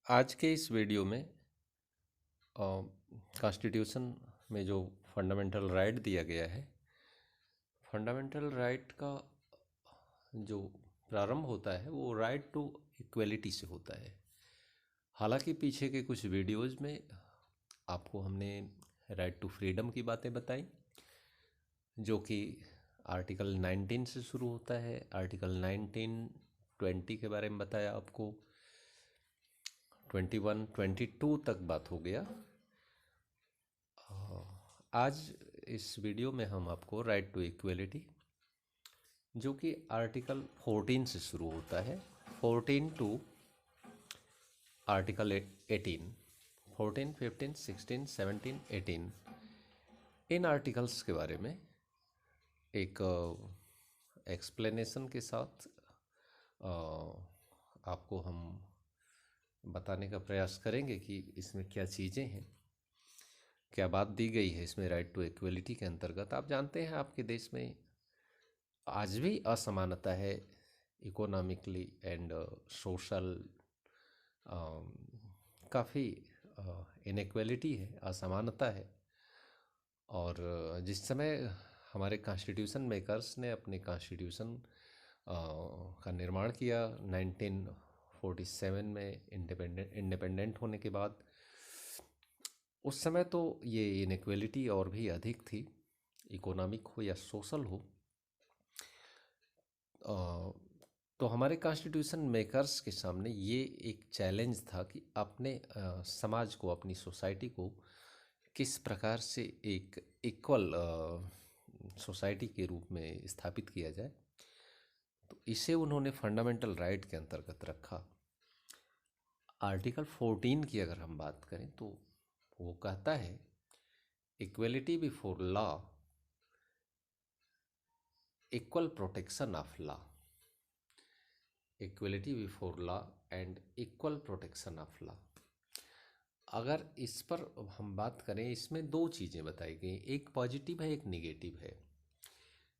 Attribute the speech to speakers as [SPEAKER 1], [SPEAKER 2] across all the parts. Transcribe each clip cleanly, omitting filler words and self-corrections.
[SPEAKER 1] आज के इस वीडियो में कॉन्स्टिट्यूशन में जो फंडामेंटल राइट दिया गया है, फंडामेंटल राइट का जो प्रारंभ होता है वो राइट टू इक्वलिटी से होता है। हालांकि पीछे के कुछ वीडियोज़ में आपको हमने राइट टू फ्रीडम की बातें बताई, जो कि आर्टिकल 19 से शुरू होता है। आर्टिकल 19, 20 के बारे में बताया आपको, 21, 22 तक बात हो गया। आज इस वीडियो में हम आपको राइट टू इक्वलिटी, जो कि आर्टिकल 14 से शुरू होता है, 14 टू आर्टिकल 18, 14, 15, 16, 17, 18, इन आर्टिकल्स के बारे में एक एक्सप्लेनेशन के साथ आपको हम बताने का प्रयास करेंगे कि इसमें क्या चीज़ें हैं, क्या बात दी गई है इसमें राइट टू इक्वलिटी के अंतर्गत। आप जानते हैं आपके देश में आज भी असमानता है, इकोनॉमिकली एंड सोशल काफ़ी इनइक्वलिटी है, असमानता है। और जिस समय हमारे कॉन्स्टिट्यूशन मेकर्स ने अपने कॉन्स्टिट्यूशन का निर्माण किया 1947 में, इंडिपेंडेंट होने के बाद, उस समय तो ये इनइक्वलिटी और भी अधिक थी, इकोनॉमिक हो या सोशल हो। तो हमारे कॉन्स्टिट्यूशन मेकर्स के सामने ये एक चैलेंज था कि अपने समाज को, अपनी सोसाइटी को किस प्रकार से एक इक्वल सोसाइटी के रूप में स्थापित किया जाए। तो इसे उन्होंने फंडामेंटल राइट के अंतर्गत रखा। आर्टिकल 14 की अगर हम बात करें तो वो कहता है equality before law, equal protection of law, equality before law and equal protection of law. अगर इस पर हम बात करें, इसमें दो चीज़ें बताई गई, एक पॉजिटिव है, एक निगेटिव है।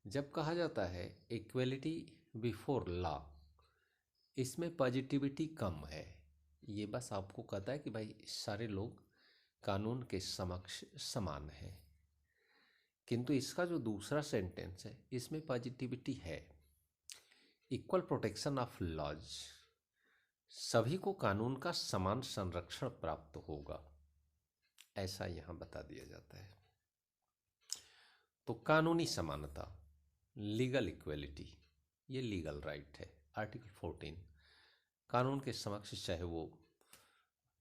[SPEAKER 1] जब कहा जाता है इक्वलिटी बिफोर लॉ, इसमें पॉजिटिविटी कम है। ये बस आपको कहता है कि भाई सारे लोग कानून के समक्ष समान हैं। किंतु इसका जो दूसरा सेंटेंस है, इसमें पॉजिटिविटी है, इक्वल प्रोटेक्शन ऑफ लॉज, सभी को कानून का समान संरक्षण प्राप्त होगा, ऐसा यहाँ बता दिया जाता है। तो कानूनी समानता, लीगल इक्वलिटी, ये लीगल राइट है। आर्टिकल 14, कानून के समक्ष चाहे वो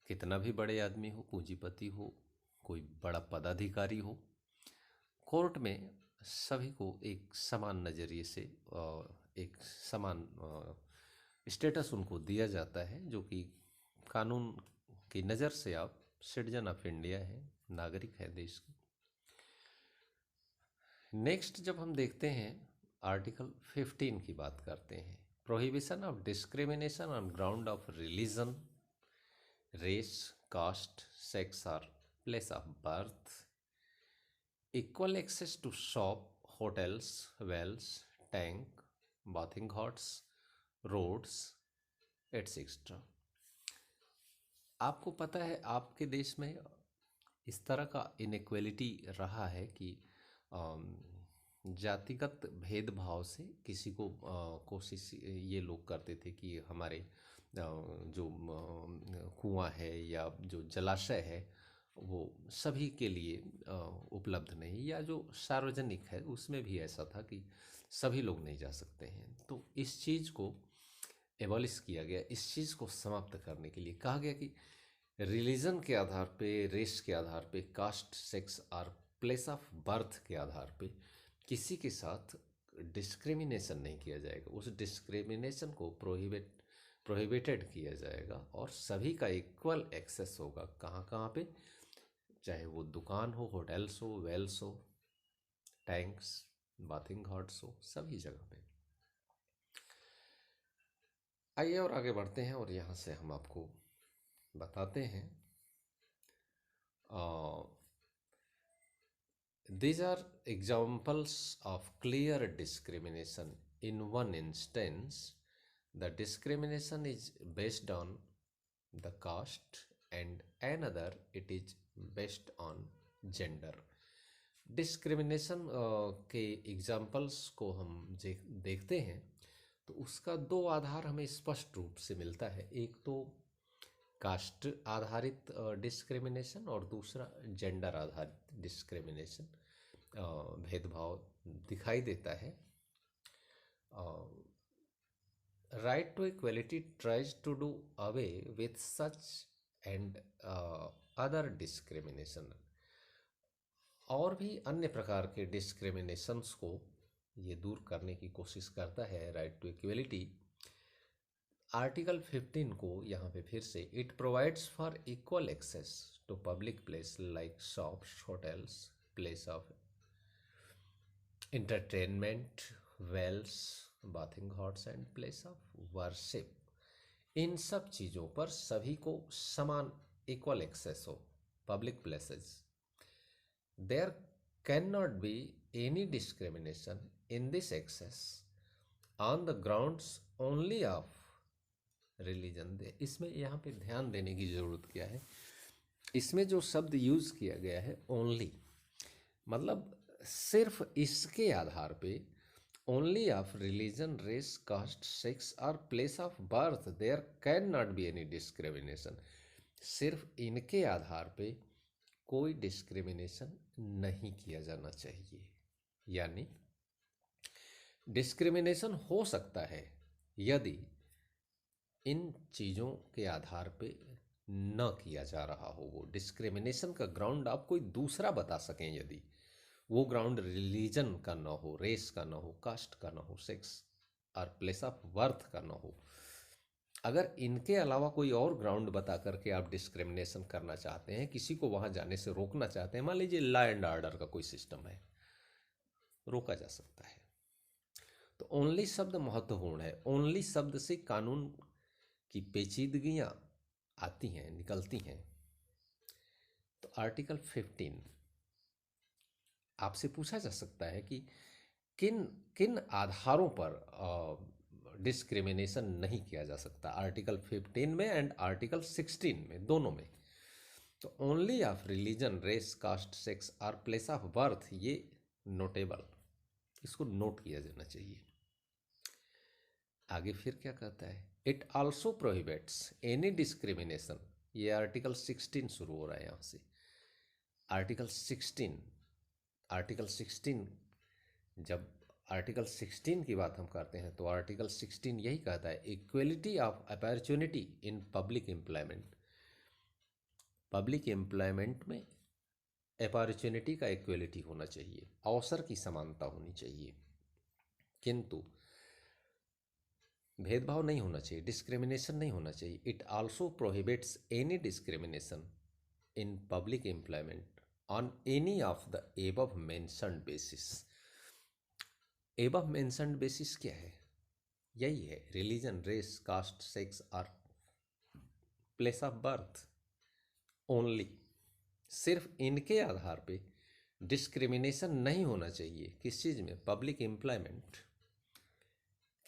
[SPEAKER 1] कितना भी बड़े आदमी हो, पूंजीपति हो, कोई बड़ा पदाधिकारी हो, कोर्ट में सभी को एक समान नज़रिए से एक समान स्टेटस उनको दिया जाता है, जो कि कानून की नज़र से आप सिटीजन ऑफ इंडिया हैं, नागरिक हैं देश के। नेक्स्ट जब हम देखते हैं आर्टिकल 15 की बात करते हैं, prohibition of discrimination on ground of religion, race, caste, sex और place of birth, equal access to shop, hotels, wells, tank, bathing ghats, roads, etcetera. आपको पता है आपके देश में इस तरह का इनइक्वलिटी रहा है कि जातिगत भेदभाव से किसी को कोशिश ये लोग करते थे कि हमारे जो कुआं है या जो जलाशय है वो सभी के लिए उपलब्ध नहीं, या जो सार्वजनिक है उसमें भी ऐसा था कि सभी लोग नहीं जा सकते हैं। तो इस चीज़ को एबॉलिश किया गया। इस चीज़ को समाप्त करने के लिए कहा गया कि रिलीजन के आधार पे, रेस के आधार पे, कास्ट, सेक्स और प्लेस ऑफ बर्थ के आधार पे किसी के साथ डिस्क्रिमिनेशन नहीं किया जाएगा। उस डिस्क्रिमिनेशन को प्रोहिबिटेड किया जाएगा और सभी का इक्वल एक्सेस होगा। कहाँ कहाँ पे, चाहे वो दुकान हो, होटल्स हो, वेल्स हो, टैंक्स, बाथिंग हॉट्स हो, सभी जगह पे। आइए और आगे बढ़ते हैं और यहाँ से हम आपको बताते हैं। These are examples of clear discrimination. In one instance, the discrimination is based on the caste, and another it is based on gender. Discrimination के एग्जाम्पल्स को हम देखते हैं तो उसका दो आधार हमें स्पष्ट रूप से मिलता है। एक तो कास्ट आधारित डिस्क्रिमिनेशन और दूसरा जेंडर आधारित डिस्क्रिमिनेशन, भेदभाव दिखाई देता है। Right to equality tries to do away with such and other discrimination. और भी अन्य प्रकार के डिस्क्रिमिनेशंस को ये दूर करने की कोशिश करता है राइट टू इक्वलिटी। आर्टिकल 15 को यहाँ पे फिर से, it provides for equal access to public place like shops, hotels, place of entertainment, wells, bathing houses and place of worship। इन सब चीज़ों पर सभी को समान इक्वल एक्सेस हो public places. There can not be any discrimination in this access on the grounds only of religion. इसमें यहाँ पे ध्यान देने की ज़रूरत क्या है, इसमें जो शब्द यूज़ किया गया है ओनली, मतलब सिर्फ इसके आधार पे, only of religion, race, caste, sex और place of birth there can not be any discrimination. सिर्फ इनके आधार पे कोई डिस्क्रिमिनेशन नहीं किया जाना चाहिए। यानी डिस्क्रिमिनेशन हो सकता है यदि इन चीज़ों के आधार पे न किया जा रहा हो। वो डिस्क्रिमिनेशन का ग्राउंड आप कोई दूसरा बता सकें, यदि वो ग्राउंड रिलीजन का ना हो, रेस का ना हो, कास्ट का ना हो, सेक्स और प्लेस ऑफ बर्थ का ना हो। अगर इनके अलावा कोई और ग्राउंड बता करके आप डिस्क्रिमिनेशन करना चाहते हैं, किसी को वहाँ जाने से रोकना चाहते हैं, मान लीजिए लॉ एंड ऑर्डर का कोई सिस्टम है, रोका जा सकता है। तो ओनली शब्द महत्वपूर्ण है। ओनली शब्द से कानून की पेचीदगियाँ आती हैं, निकलती हैं। तो आर्टिकल 15 आपसे पूछा जा सकता है कि किन किन आधारों पर डिस्क्रिमिनेशन नहीं किया जा सकता, आर्टिकल 15 में एंड आर्टिकल 16 में, दोनों में। तो only of religion, race, caste, sex और प्लेस ऑफ बर्थ, ये नोटेबल, इसको नोट किया जाना चाहिए। आगे फिर क्या कहता है, it also prohibits any discrimination. ये आर्टिकल 16 शुरू हो रहा है यहाँ से। आर्टिकल 16, जब आर्टिकल 16 की बात हम करते हैं तो आर्टिकल 16 यही कहता है, equality of opportunity in public employment. Public employment में अपॉर्चुनिटी का इक्वलिटी होना चाहिए, अवसर की समानता होनी चाहिए, किंतु भेदभाव नहीं होना चाहिए, डिस्क्रिमिनेशन नहीं होना चाहिए। It also prohibits any discrimination in public employment on any of the above mentioned basis. Above mentioned basis क्या है? यही है, रिलीजन, रेस, कास्ट, सेक्स और प्लेस ऑफ बर्थ। ओनली, सिर्फ इनके आधार पे डिस्क्रिमिनेशन नहीं होना चाहिए। किस चीज़ में? Public employment.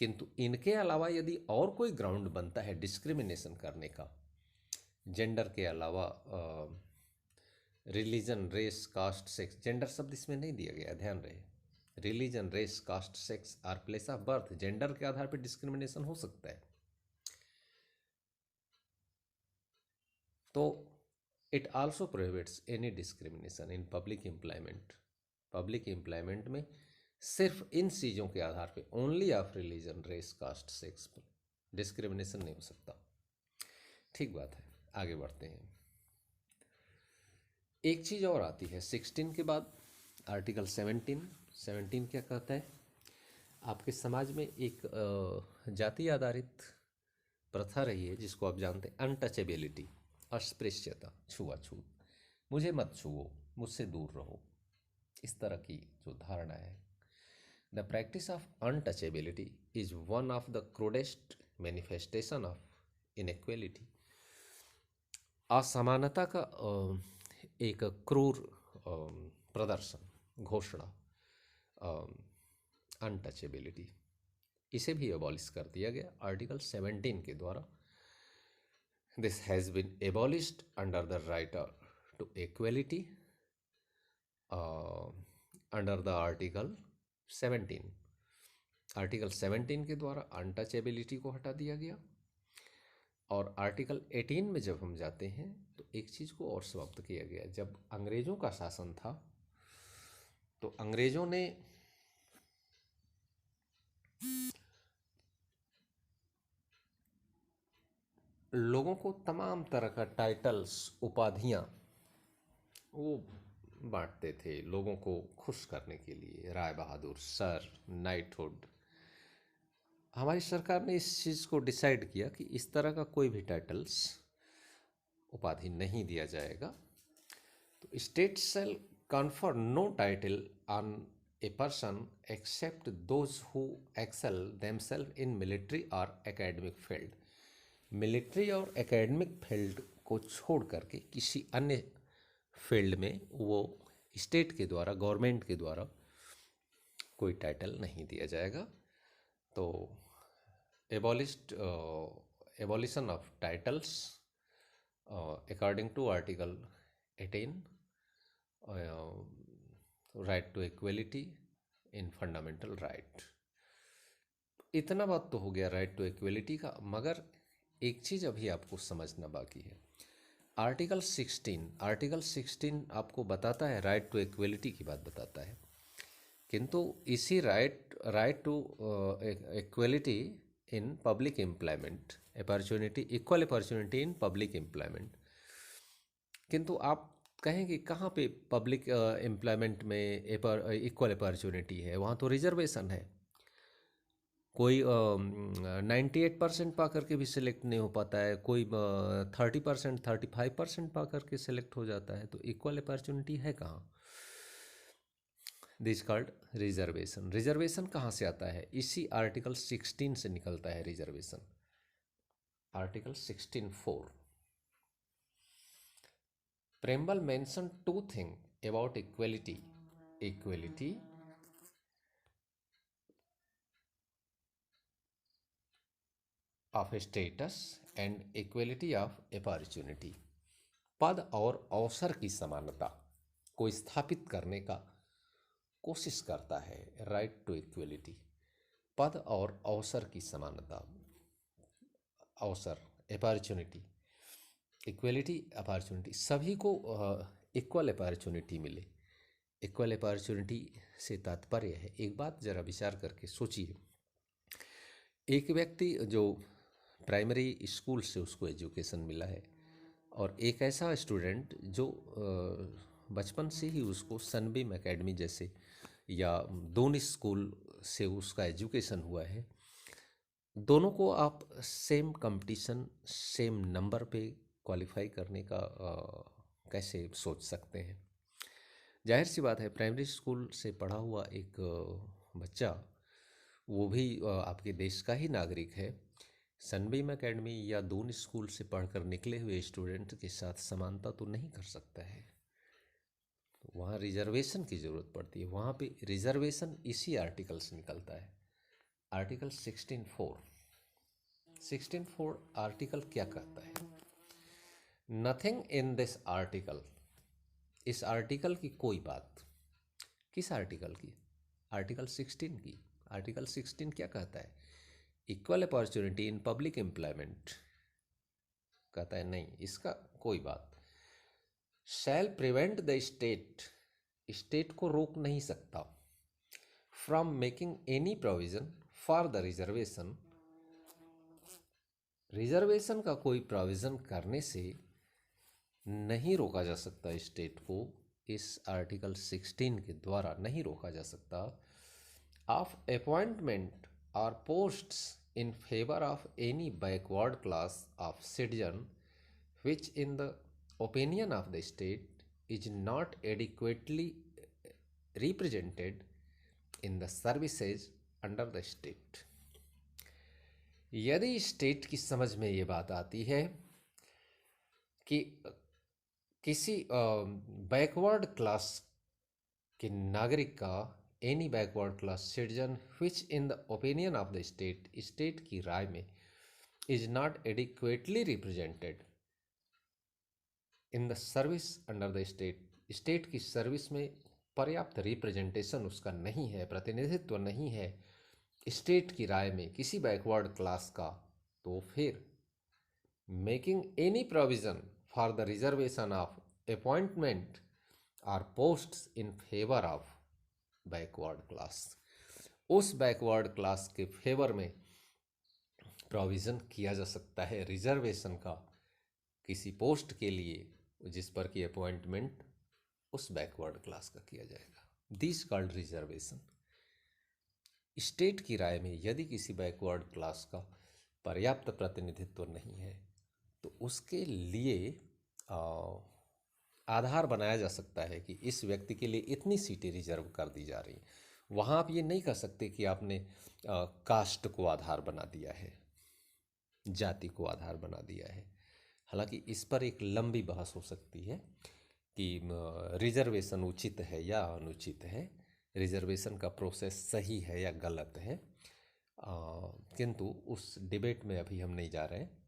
[SPEAKER 1] किंतु इनके अलावा यदि और कोई ग्राउंड बनता है डिस्क्रिमिनेशन करने का, जेंडर के अलावा, religion, race, caste, sex, gender शब्द इसमें नहीं दिया गया, ध्यान रहे। रिलीजन, रेस, कास्ट, सेक्स और प्लेस ऑफ बर्थ, जेंडर के आधार पर डिस्क्रिमिनेशन हो सकता है। तो it also prohibits any discrimination in public employment. Public employment में सिर्फ इन चीज़ों के आधार पे, only of religion, race, caste, sex, discrimination नहीं हो सकता। ठीक बात है, आगे बढ़ते हैं। एक चीज़ और आती है 16 के बाद, आर्टिकल 17 क्या कहता है? आपके समाज में एक जाति आधारित प्रथा रही है जिसको आप जानते हैं, अनटचेबिलिटी, अस्पृश्यता, छुआछूत, मुझे मत छुओ, मुझसे दूर रहो, इस तरह की जो धारणा है। The practice of untouchability is one of the crudest manifestation of inequality. असमानता का एक क्रूर प्रदर्शन, घोषणा, अनटचेबिलिटी, इसे भी अबॉलिश कर दिया गया आर्टिकल 17 के द्वारा। This has been abolished under the right to equality uh, under the Article 17। Article 17 के द्वारा अनटचेबिलिटी को हटा दिया गया। और आर्टिकल 18 में जब हम जाते हैं तो एक चीज़ को और समाप्त किया गया। जब अंग्रेज़ों का शासन था तो अंग्रेज़ों ने लोगों को तमाम तरह का टाइटल्स, उपाधियाँ वो बांटते थे लोगों को खुश करने के लिए। Rai Bahadur, sir, knighthood. हमारी सरकार ने इस चीज़ को डिसाइड किया कि इस तरह का कोई भी टाइटल्स, उपाधि नहीं दिया जाएगा। तो state shall confer no title on a person except those who excel themselves in military और एकेडमिक फील्ड। मिलिट्री और एकेडमिक फील्ड को छोड़ करके किसी अन्य फील्ड में वो स्टेट के द्वारा, गवर्नमेंट के द्वारा कोई टाइटल नहीं दिया जाएगा। तो abolition of titles according to article 18, right to equality in fundamental right. इतना बात तो हो गया राइट टू इक्वलिटी का, मगर एक चीज़ अभी आपको समझना बाकी है। आर्टिकल 16 आपको बताता है, राइट टू इक्वलिटी की बात बताता है, किंतु इसी right to equality in public employment opportunity, equal opportunity in public employment, किंतु आप कहेंगे कहाँ पे पब्लिक एम्प्लॉयमेंट में इक्वल अपॉर्चुनिटी है? वहाँ तो रिजर्वेशन है। कोई 98% पा करके भी सिलेक्ट नहीं हो पाता है, कोई 30%, 35% पा करके सिलेक्ट हो जाता है। तो इक्वल अपॉर्चुनिटी है कहाँ? This called reservation. रिजर्वेशन कहाँ से आता है? इसी आर्टिकल 16 से निकलता है reservation. Article 16(4) preamble mention two thing about equality of status and equality of opportunity. पद और अवसर की समानता को स्थापित करने का कोशिश करता है राइट टू इक्वलिटी। पद और अवसर की समानता, अवसर, अपॉर्चुनिटी, इक्वलिटी, अपॉर्चुनिटी, सभी को इक्वल अपॉर्चुनिटी मिले। इक्वल अपॉर्चुनिटी से तात्पर्य है, एक बात जरा विचार करके सोचिए, एक व्यक्ति जो प्राइमरी स्कूल से उसको एजुकेशन मिला है और एक ऐसा स्टूडेंट जो बचपन से ही उसको सनबीम एकेडमी जैसे या दोन स्कूल से उसका एजुकेशन हुआ है, दोनों को आप सेम कंपटीशन, सेम नंबर पे क्वालिफाई करने का कैसे सोच सकते हैं? जाहिर सी बात है, प्राइमरी स्कूल से पढ़ा हुआ एक बच्चा, वो भी आपके देश का ही नागरिक है, सनबीम एकेडमी या दून स्कूल से पढ़कर निकले हुए स्टूडेंट के साथ समानता तो नहीं कर सकता है। तो वहाँ रिजर्वेशन की ज़रूरत पड़ती है। वहाँ पे रिजर्वेशन इसी आर्टिकल से निकलता है, आर्टिकल 16(4) आर्टिकल क्या कहता है? नथिंग इन दिस आर्टिकल, इस आर्टिकल की कोई बात। किस आर्टिकल की? आर्टिकल 16 की। आर्टिकल 16 क्या कहता है? Equal opportunity in public employment कहता है नहीं, इसका कोई बात। शैल प्रिवेंट द स्टेट, स्टेट को रोक नहीं सकता, from making any provision for the reservation, reservation का कोई प्रोविज़न करने से नहीं रोका जा सकता स्टेट को, इस आर्टिकल 16 के द्वारा नहीं रोका जा सकता, ऑफ अपॉइंटमेंट और posts in favour of any backward class of citizen which in the opinion of the state is not adequately represented in the services under the state। यदि स्टेट की समझ में ये बात आती है कि किसी बैकवर्ड क्लास के नागरिक का, any backward class citizen which in the opinion of the state, state की राय में is not adequately represented in the service under the state, state की सर्विस में पर्याप्त रिप्रेजेंटेशन उसका नहीं है, प्रतिनिधित्व नहीं है स्टेट की राय में किसी बैकवर्ड क्लास का, तो फिर making any provision for the reservation of appointment or posts in favour of backward class, उस बैकवर्ड क्लास के फेवर में प्रोविज़न किया जा सकता है रिजर्वेशन का किसी पोस्ट के लिए जिस पर कि अपॉइंटमेंट उस बैकवर्ड क्लास का किया जाएगा। This called reservation. स्टेट की राय में यदि किसी बैकवर्ड क्लास का पर्याप्त प्रतिनिधित्व नहीं है तो उसके लिए आधार बनाया जा सकता है कि इस व्यक्ति के लिए इतनी सीटें रिजर्व कर दी जा रही। वहाँ आप ये नहीं कह सकते कि आपने कास्ट को आधार बना दिया है, जाति को आधार बना दिया है। हालांकि इस पर एक लंबी बहस हो सकती है कि रिजर्वेशन उचित है या अनुचित है, रिजर्वेशन का प्रोसेस सही है या गलत है, किंतु उस डिबेट में अभी हम नहीं जा रहे हैं।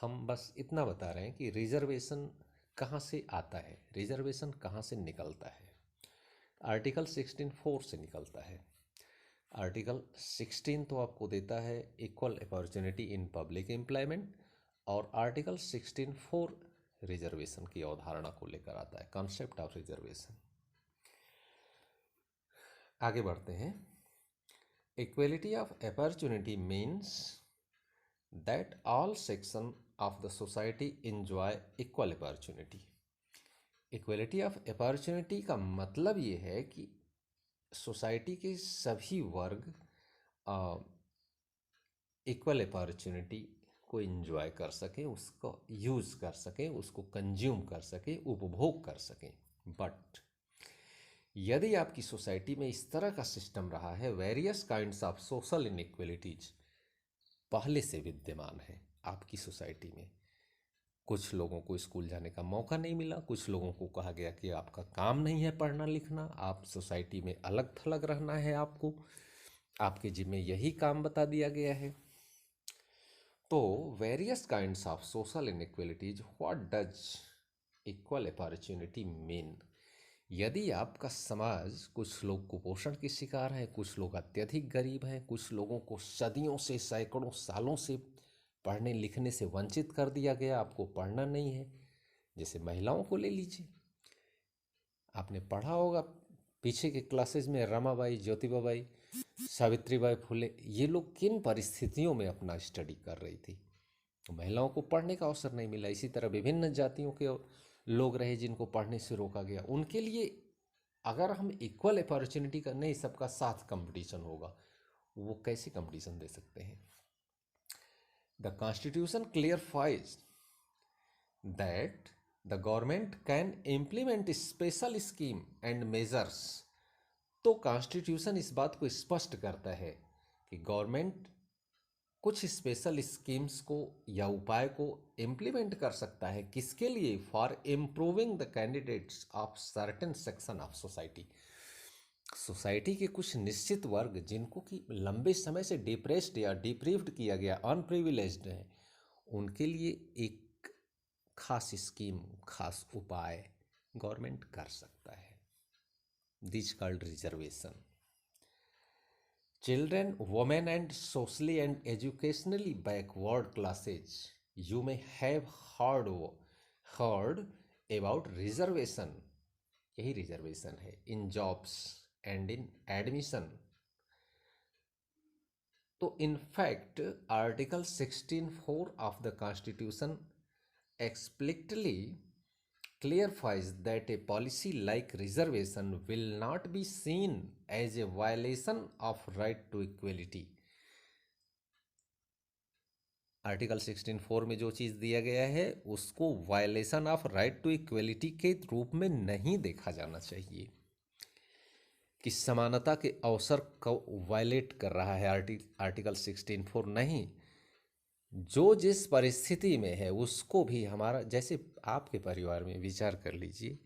[SPEAKER 1] हम बस इतना बता रहे हैं कि रिजर्वेशन कहाँ से आता है, रिजर्वेशन कहाँ से निकलता है। आर्टिकल 16(4) से निकलता है। आर्टिकल 16 तो आपको देता है equal opportunity in public employment, और आर्टिकल 16(4) रिजर्वेशन की अवधारणा को लेकर आता है, कॉन्सेप्ट ऑफ रिजर्वेशन। आगे बढ़ते हैं। Equality of opportunity means that all section of the society enjoy equal opportunity. Equality of opportunity का मतलब ये है कि सोसाइटी के सभी वर्ग इक्वल अपॉर्चुनिटी को एंजॉय कर सकें, उसको यूज़ कर सकें, उसको कंज्यूम कर सकें, उपभोग कर सकें। बट यदि आपकी सोसाइटी में इस तरह का सिस्टम रहा है, various kinds of social inequalities पहले से विद्यमान है आपकी सोसाइटी में, कुछ लोगों को स्कूल जाने का मौका नहीं मिला, कुछ लोगों को कहा गया कि आपका काम नहीं है पढ़ना लिखना, आप सोसाइटी में अलग थलग रहना है, आपको आपके जिम्मे यही काम बता दिया गया है। तो various kinds of social inequalities, what does equal opportunity mean? यदि आपका समाज, कुछ लोग कुपोषण के शिकार हैं, कुछ लोग अत्यधिक गरीब हैं, कुछ लोगों को सदियों से, सैकड़ों सालों से पढ़ने लिखने से वंचित कर दिया गया, आपको पढ़ना नहीं है। जैसे महिलाओं को ले लीजिए, आपने पढ़ा होगा पीछे के क्लासेस में रमाबाई, ज्योतिबाबाई, सावित्रीबाई फुले, ये लोग किन परिस्थितियों में अपना स्टडी कर रही थी। तो महिलाओं को पढ़ने का अवसर नहीं मिला। इसी तरह विभिन्न जातियों के लोग रहे जिनको पढ़ने से रोका गया। उनके लिए अगर हम इक्वल अपॉर्चुनिटी का नहीं, सबका साथ कंपटीशन होगा, वो कैसे कंपटीशन दे सकते हैं? The constitution clarifies that the government can implement special scheme and measures. तो कॉन्स्टिट्यूशन इस बात को स्पष्ट करता है कि गवर्नमेंट कुछ स्पेशल स्कीम्स को या उपाय को इम्प्लीमेंट कर सकता है। किसके लिए? For improving the candidates of certain section of society. Society के कुछ निश्चित वर्ग जिनको कि लंबे समय से डिप्रेस्ड या डिप्रीव्ड किया गया, अनप्रिविलेज्ड हैं, उनके लिए एक खास स्कीम, खास उपाय गवर्नमेंट कर सकता है। This called reservation. Children, women, and socially and educationally backward classes, you may have heard about reservation, यही रिजर्वेशन है, इन जॉब्स एंड इन एडमिशन। तो in fact article 16(4) of the constitution explicitly clarifies that a policy like reservation will not be seen as a violation of right to equality। Article 16(4) में जो चीज़ दिया गया है उसको violation of right to equality के रूप में नहीं देखा जाना चाहिए कि समानता के अवसर को वायलेट कर रहा है आर्टिकल 16(4। नहीं, जो जिस परिस्थिति में है उसको भी हमारा, जैसे आपके परिवार में विचार कर लीजिए,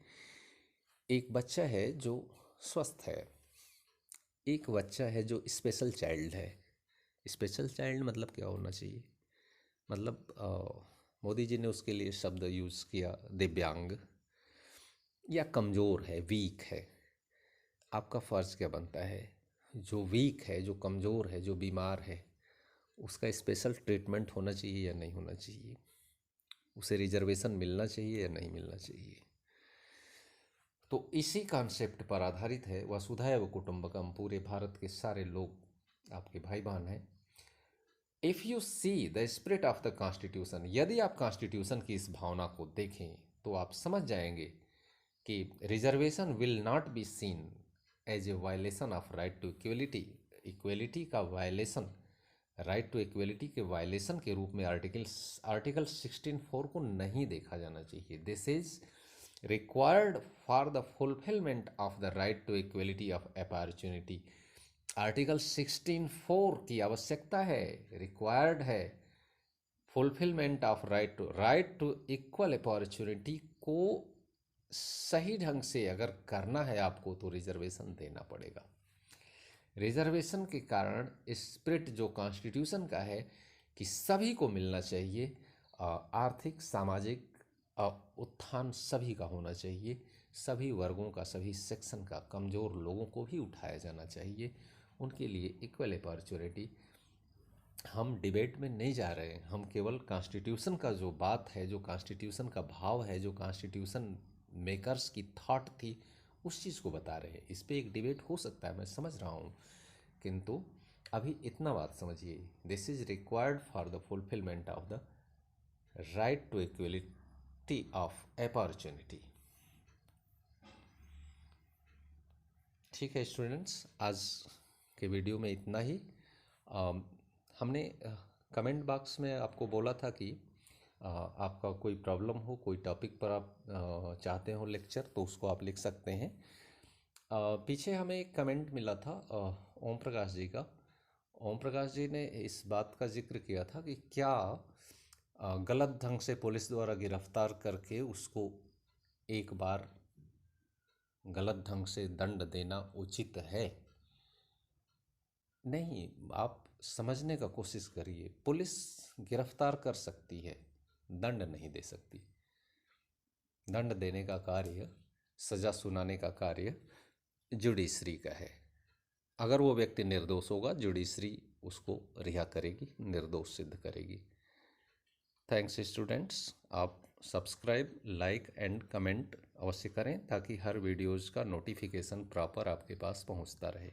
[SPEAKER 1] एक बच्चा है जो स्वस्थ है, एक बच्चा है जो स्पेशल चाइल्ड है। स्पेशल चाइल्ड मतलब क्या होना चाहिए? मतलब मोदी जी ने उसके लिए शब्द यूज़ किया दिव्यांग या कमज़ोर है, वीक है। आपका फ़र्ज़ क्या बनता है, जो वीक है, जो कमज़ोर है, जो बीमार है, उसका स्पेशल ट्रीटमेंट होना चाहिए या नहीं होना चाहिए, उसे रिजर्वेशन मिलना चाहिए या नहीं मिलना चाहिए। तो इसी कॉन्सेप्ट पर आधारित है वसुधैव कुटुंबकम। पूरे भारत के सारे लोग आपके भाई बहन हैं। If you see the spirit of the constitution, यदि आप कॉन्स्टिट्यूशन की इस भावना को देखें तो आप समझ जाएंगे कि reservation will not be seen as a violation of right to equality. Equality का वायलेशन, राइट टू इक्वलिटी के वायलेशन के रूप में आर्टिकल 16(4) को नहीं देखा जाना चाहिए। This is required for the fulfilment of the right to equality of opportunity. Article 16(4) की आवश्यकता है, रिक्वायर्ड है। Fulfilment of right to equal opportunity को सही ढंग से अगर करना है आपको तो रिजर्वेशन देना पड़ेगा। रिजर्वेशन के कारण स्पिरिट जो कॉन्स्टिट्यूशन का है कि सभी को मिलना चाहिए, आर्थिक सामाजिक उत्थान सभी का होना चाहिए, सभी वर्गों का, सभी सेक्शन का, कमज़ोर लोगों को भी उठाया जाना चाहिए, उनके लिए इक्वल अपॉर्चुनिटी। हम डिबेट में नहीं जा रहे हैं, हम केवल कॉन्स्टिट्यूशन का जो बात है, जो कॉन्स्टिट्यूशन का भाव है, जो कॉन्स्टिट्यूशन मेकर्स की थॉट थी, उस चीज़ को बता रहे हैं। इस पे एक डिबेट हो सकता है, मैं समझ रहा हूँ, किंतु अभी इतना बात समझिए, this is required for the fulfilment of the right to equality of opportunity. ठीक है स्टूडेंट्स, आज के वीडियो में इतना ही। हमने कमेंट बॉक्स में आपको बोला था कि आपका कोई प्रॉब्लम हो, कोई टॉपिक पर आप चाहते हो लेक्चर, तो उसको आप लिख सकते हैं। पीछे हमें एक कमेंट मिला था ओम प्रकाश जी का। ओम प्रकाश जी ने इस बात का जिक्र किया था कि क्या गलत ढंग से पुलिस द्वारा गिरफ्तार करके उसको एक बार गलत ढंग से दंड देना उचित है। नहीं, आप समझने का कोशिश करिए, पुलिस गिरफ्तार कर सकती है, दंड नहीं दे सकती। दंड देने का कार्य, सजा सुनाने का कार्य जुडिशरी का है। अगर वो व्यक्ति निर्दोष होगा, जुडिशरी उसको रिहा करेगी, निर्दोष सिद्ध करेगी। थैंक्स स्टूडेंट्स, आप सब्सक्राइब, लाइक एंड कमेंट अवश्य करें ताकि हर वीडियोज़ का नोटिफिकेशन प्रॉपर आपके पास पहुंचता रहे।